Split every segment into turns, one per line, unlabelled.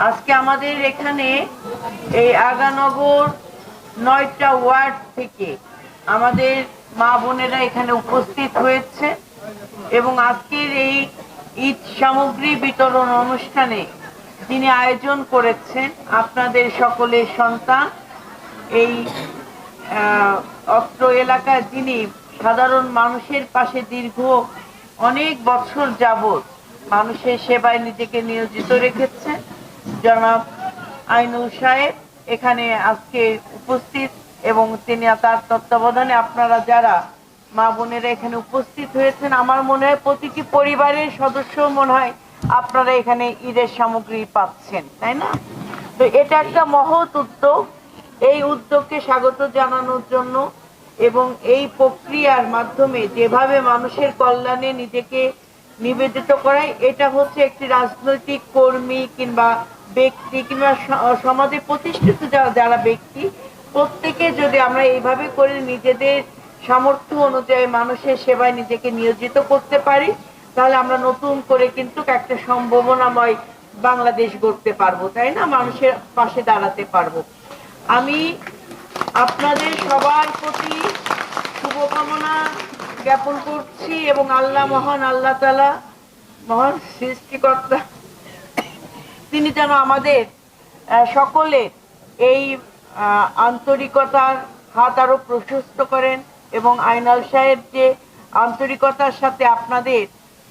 আজকে আমাদের এখানে এই আগানগর 9টা ওয়ার্ড থেকে আমাদের মা বোনেরা এখানে উপস্থিত হয়েছে এবং আজকের এই ঈদ সামগ্রী বিতরণ অনুষ্ঠানে তিনি আয়োজন করেছেন আপনাদের সকলের সন্তান এই অত্র এলাকায় যিনি সাধারণ মানুষের পাশে দীর্ঘ অনেক বছর যাবত মানুষের সেবায় নিজেকে নিয়োজিত রেখেছে জনাব আইনুল সাহেব এখানে আজকে উপস্থিত এবং তিনি তার তত্ত্বাবধানে আপনারা যারা মা বোনেরা এখানে উপস্থিত হয়েছেন আমার মনে হয় প্রতিটি পরিবারের সদস্য মনে হয় আপনারা এখানে ঈদের সামগ্রী পাচ্ছেন তাই না। তো এটা একটা মহৎ উদ্যোগ। এই উদ্যোগকে স্বাগত জানানোর জন্য এবং এই প্রক্রিয়ার মাধ্যমে যেভাবে মানুষের কল্যাণে নিজেকে নিবেদিত করায় এটা হচ্ছে একটি রাজনৈতিক কর্মী কিংবা ব্যক্তি কিংবা সমাজে প্রতিষ্ঠিত যারা ব্যক্তি প্রত্যেকে যদি আমরা এইভাবে করে নিজেদের সামর্থ্য অনুযায়ী মানুষের সেবায় নিজেকে নিয়োজিত করতে পারি তাহলে আমরা নতুন করে কিন্তু একটা সম্ভাবনাময় বাংলাদেশ গড়তে পারবো তাই না, মানুষের পাশে দাঁড়াতে পারবো। আমি আপনাদের সবার প্রতি শুভকামনা জ্ঞাপন করছি এবং আল্লাহ মহান আল্লাহ তাআলা মহান সৃষ্টিকর্তা তিনি যেন আমাদের সকলের এই আন্তরিকতার হাত আরো প্রশস্ত করেন এবং আইনাল সাহেব যে আন্তরিকতার সাথে আপনাদের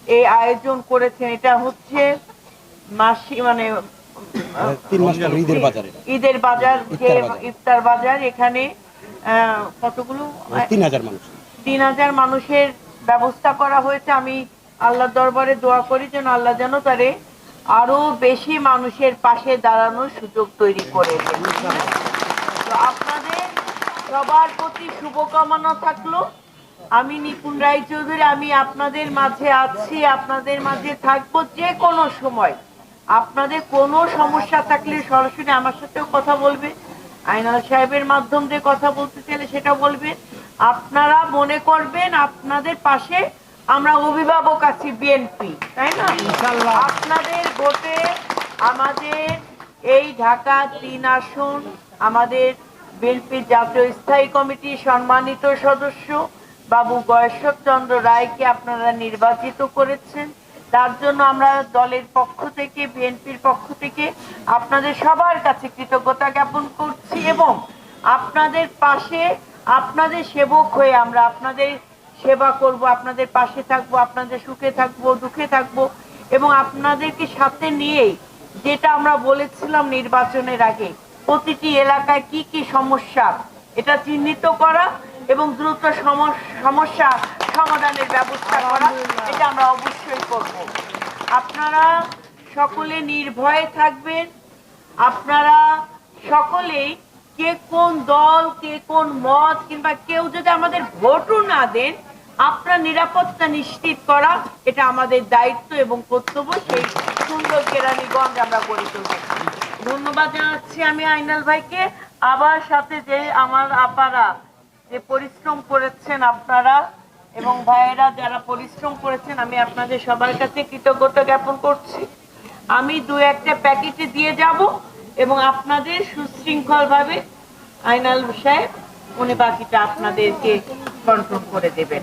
এই আয়োজন করেছেন এটা হচ্ছে মাসি মানে ঈদের বাজার যে ইফতার বাজার এখানে কতগুলো 3000 মানুষের ব্যবস্থা করা হয়েছে। আমি আল্লাহর দরবারে দোয়া করি যেন আল্লাহ যেন তারে আরো বেশি মানুষের পাশে দাঁড়ানোর সুযোগ তৈরি করে দেন। তো আপনাদের সবার প্রতি শুভকামনা থাকলো। আমি নিপুণ রায়চৌধুরী আমি আপনাদের মাঝে আছি, আপনাদের মাঝে থাকবো যে কোনো সময়। আপনাদের কোনো সমস্যা থাকলে সরাসরি আমার সাথেও কথা বলবে, আইনাল সাহেবের মাধ্যম দিয়ে কথা বলতে চাইলে সেটা বলবেন। আপনারা মনে করবেন আপনাদের পাশে আমরা অভিভাবক আছি বিএনপি তাই না, আপনাদের ভোটে আমাদের এই ঢাকা 3 আসন আমাদের বিএনপির জাতীয় স্থায়ী কমিটির সম্মানিত সদস্য বাবু গয়েশ্বর চন্দ্র রায়কে আপনারা নির্বাচিত করেছেন। তার জন্য আমরা দলের পক্ষ থেকে বিএনপির পক্ষ থেকে আপনাদের সবার কাছে কৃতজ্ঞতা জ্ঞাপন করছি এবং আপনাদের পাশে আপনাদের সেবক হয়ে আমরা আপনাদের সেবা করব, আপনাদের পাশে থাকবো, আপনাদের সুখে থাকবো দুঃখে থাকবো এবং আপনাদেরকে সাথে নিয়েই যেটা আমরা বলেছিলাম নির্বাচনের আগে প্রতিটি এলাকায় কি কি সমস্যা এটা চিহ্নিত করা এবং দ্রুত সমস্যা সমাধানের ব্যবস্থা করা এটা আমরা অবশ্যই করব। আপনারা সকলে নির্ভয়ে থাকবেন, আপনারা সকলেই কে কোন দল কে কোন মত কিংবা কেউ যদি আমাদের ভোটও না দেন আপনার নিরাপত্তা নিশ্চিত করা এটা আমাদের দায়িত্ব এবং কর্তব্য। সেই সুন্দর কেরানীগঞ্জ আমরা গড়ে তুলব। ধন্যবাদ জানাচ্ছি আমি আইনাল ভাইকে। আবার সাথে যে আমার আপারা যে পরিশ্রম করেছেন আপনারা এবং ভাইয়েরা যারা পরিশ্রম করেছেন আমি আপনাদের সবার কাছে কৃতজ্ঞতা জ্ঞাপন করছি। আমি 2-1টা প্যাকেটে দিয়ে যাব এবং আপনাদের সুশৃঙ্খল ভাবে আইনাল সাহেব উনি বাকিটা আপনাদেরকে কন্ট্রোল করে দেবেন।